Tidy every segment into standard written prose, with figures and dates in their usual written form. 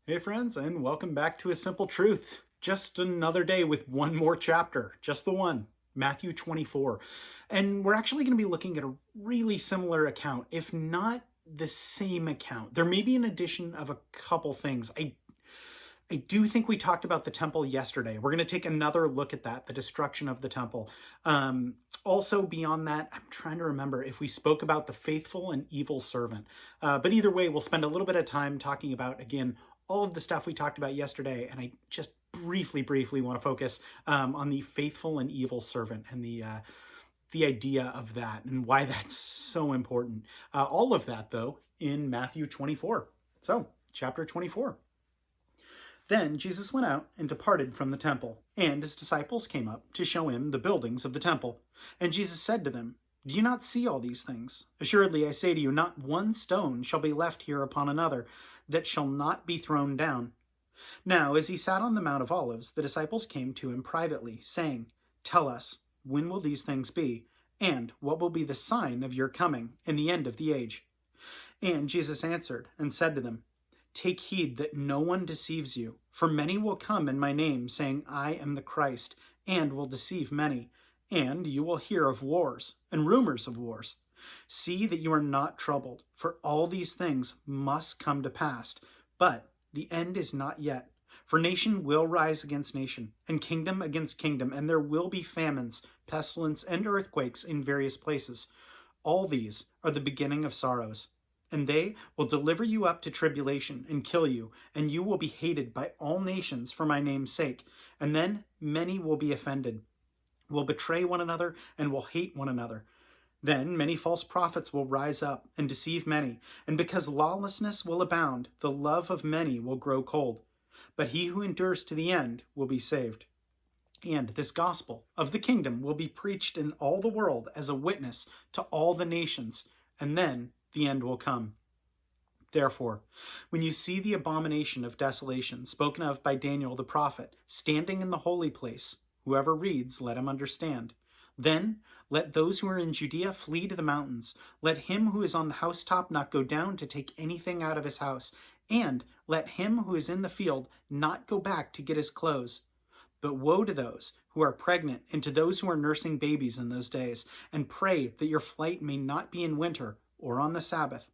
Hey friends, and welcome back to A Simple Truth. Just another day with one more chapter, just the one, Matthew 24. And we're actually going to be looking at a really similar account, if not the same account. There may be an addition of a couple things. I do think we talked about the temple yesterday. We're going to take another look at that, the destruction of the temple. Also, beyond that, I'm trying to remember if we spoke about the faithful and evil servant. But either way, we'll spend a little bit of time talking about, again, all of the stuff we talked about yesterday, and I just briefly want to focus on the faithful and evil servant and the idea of that and why that's so important. All of that, though, in Matthew 24. So, chapter 24. Then Jesus went out and departed from the temple, and his disciples came up to show him the buildings of the temple. And Jesus said to them, "Do you not see all these things? Assuredly, I say to you, not one stone shall be left here upon another that shall not be thrown down." Now, as he sat on the Mount of Olives, the disciples came to him privately, saying, "Tell us, when will these things be? And what will be the sign of your coming and the end of the age?" And Jesus answered and said to them, "Take heed that no one deceives you, for many will come in my name, saying, 'I am the Christ,' and will deceive many. And you will hear of wars and rumors of wars. See that you are not troubled, for all these things must come to pass, but the end is not yet. For nation will rise against nation, and kingdom against kingdom, and there will be famines, pestilence, and earthquakes in various places. All these are the beginning of sorrows. And they will deliver you up to tribulation and kill you, and you will be hated by all nations for my name's sake. And then many will be offended, will betray one another, and will hate one another. Then many false prophets will rise up and deceive many, and because lawlessness will abound, the love of many will grow cold. But he who endures to the end will be saved. And this gospel of the kingdom will be preached in all the world as a witness to all the nations, and then the end will come. Therefore, when you see the abomination of desolation spoken of by Daniel the prophet standing in the holy place, whoever reads, let him understand. Then let those who are in Judea flee to the mountains. Let him who is on the housetop not go down to take anything out of his house. And let him who is in the field not go back to get his clothes. But woe to those who are pregnant and to those who are nursing babies in those days. And pray that your flight may not be in winter or on the Sabbath.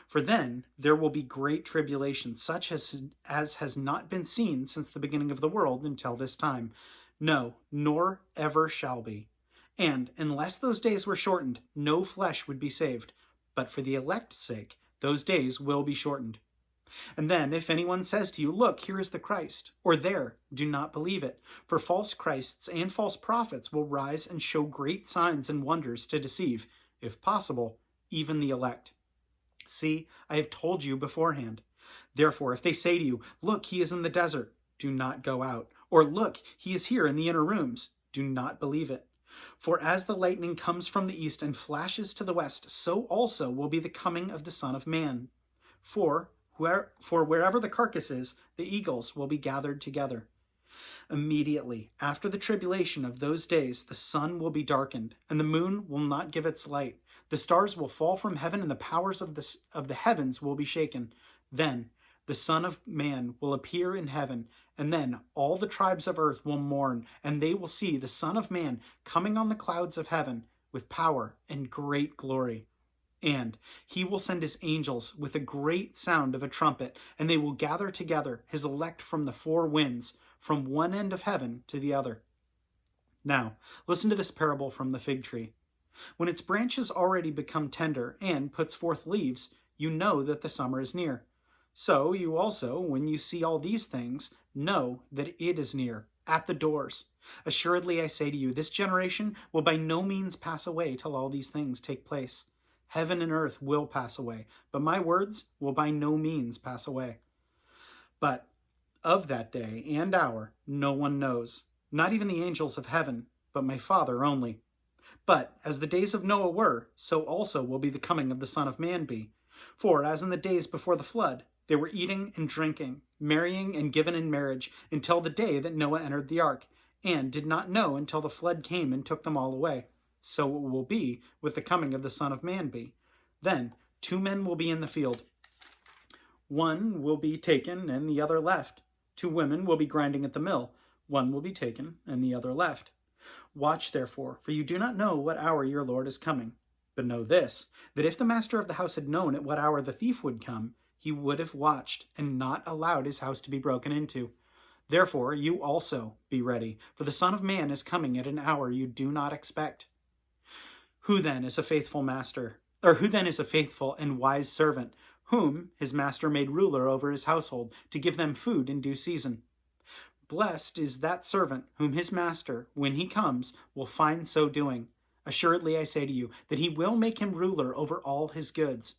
For then there will be great tribulation, such as has not been seen since the beginning of the world until this time. No, nor ever shall be. And unless those days were shortened, no flesh would be saved. But for the elect's sake, those days will be shortened. And then if anyone says to you, 'Look, here is the Christ,' or 'There,' do not believe it. For false Christs and false prophets will rise and show great signs and wonders to deceive, if possible, even the elect. See, I have told you beforehand. Therefore, if they say to you, 'Look, he is in the desert,' do not go out. Or 'Look, he is here in the inner rooms,' do not believe it. For as the lightning comes from the east and flashes to the west, so also will be the coming of the Son of Man. For wherever the carcass is, the eagles will be gathered together. Immediately after the tribulation of those days, the sun will be darkened, and the moon will not give its light. The stars will fall from heaven, and the powers of the heavens will be shaken. Then the Son of Man will appear in heaven, and then all the tribes of earth will mourn, and they will see the Son of Man coming on the clouds of heaven with power and great glory. And he will send his angels with a great sound of a trumpet, and they will gather together his elect from the four winds, from one end of heaven to the other. Now, listen to this parable from the fig tree. When its branches already become tender and puts forth leaves, you know that the summer is near. So you also, when you see all these things, know that it is near, at the doors. Assuredly, I say to you, this generation will by no means pass away till all these things take place. Heaven and earth will pass away, but my words will by no means pass away. But of that day and hour no one knows, not even the angels of heaven, but my Father only. But as the days of Noah were, so also will be the coming of the Son of Man be. For as in the days before the flood, they were eating and drinking, marrying and given in marriage, until the day that Noah entered the ark, and did not know until the flood came and took them all away. So it will be with the coming of the Son of Man be. Then 2 men will be in the field, One will be taken and the other left. 2 women will be grinding at the mill. One will be taken and the other left. Watch therefore, for you do not know what hour your Lord is coming. But know this, that if the master of the house had known at what hour the thief would come, he would have watched and not allowed his house to be broken into. Therefore you also be ready, for the Son of Man is coming at an hour you do not expect. Who then is a faithful master, or who then is a faithful and wise servant, whom his master made ruler over his household, to give them food in due season? Blessed is that servant whom his master, when he comes, will find so doing. Assuredly I say to you, that he will make him ruler over all his goods.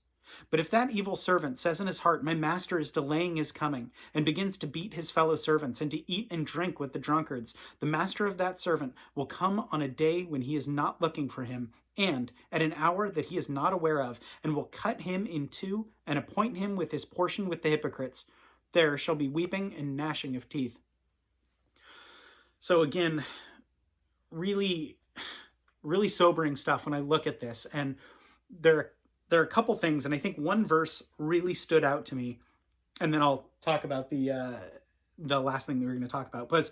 But if that evil servant says in his heart, my master is delaying his coming, and begins to beat his fellow servants, and to eat and drink with the drunkards, the master of that servant will come on a day when he is not looking for him, and at an hour that he is not aware of, and will cut him in two, and appoint him with his portion with the hypocrites. There shall be weeping and gnashing of teeth. So again, really sobering stuff when I look at this. And there are a couple things, and I think one verse really stood out to me, and then I'll talk about the last thing that we're going to talk about, was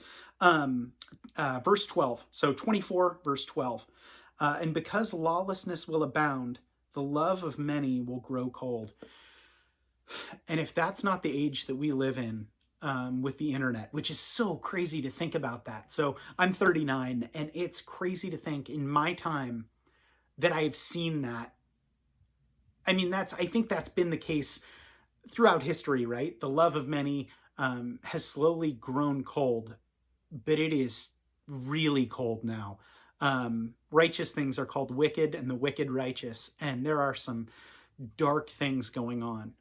verse 12. So 24, verse 12. And because lawlessness will abound, the love of many will grow cold. And if that's not the age that we live in, with the internet, which is so crazy to think about that. So I'm 39, and it's crazy to think in my time that I've seen that. I mean, I think that's been the case throughout history, right? The love of many has slowly grown cold, but it is really cold now. Righteous things are called wicked, and the wicked righteous, and there are some dark things going on.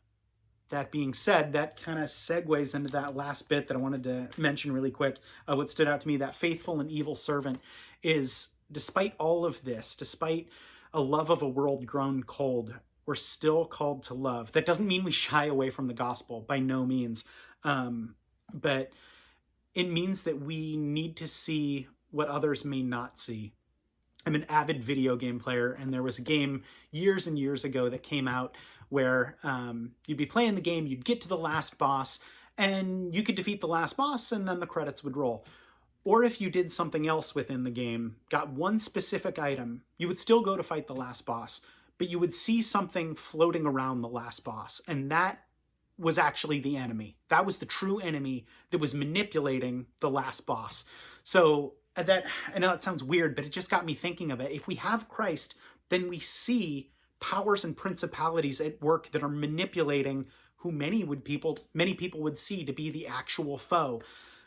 That being said, that kind of segues into that last bit that I wanted to mention really quick. What stood out to me, that faithful and evil servant, is despite all of this, despite a love of a world grown cold, we're still called to love. That doesn't mean we shy away from the gospel, by no means. But it means that we need to see what others may not see. I'm an avid video game player, and there was a game years and years ago that came out where you'd be playing the game, you'd get to the last boss, and you could defeat the last boss, and then the credits would roll. Or if you did something else within the game, got one specific item, you would still go to fight the last boss, but you would see something floating around the last boss, and that was actually the enemy. That was the true enemy that was manipulating the last boss. So that, I know it sounds weird, but it just got me thinking of it. If we have Christ, then we see powers and principalities at work that are manipulating who many people would see to be the actual foe,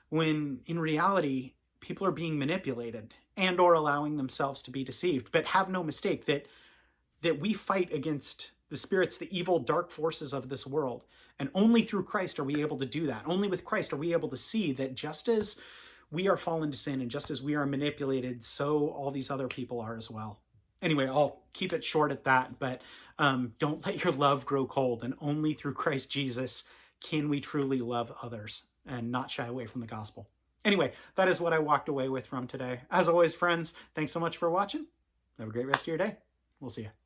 when in reality, people are being manipulated and or allowing themselves to be deceived. But have no mistake that we fight against the spirits, the evil, dark forces of this world. And only through Christ are we able to do that. Only with Christ are we able to see that just as we are fallen to sin and just as we are manipulated, so all these other people are as well. Anyway, I'll keep it short at that, but don't let your love grow cold. And only through Christ Jesus can we truly love others and not shy away from the gospel. Anyway, that is what I walked away with from today. As always, friends, thanks so much for watching. Have a great rest of your day. We'll see you.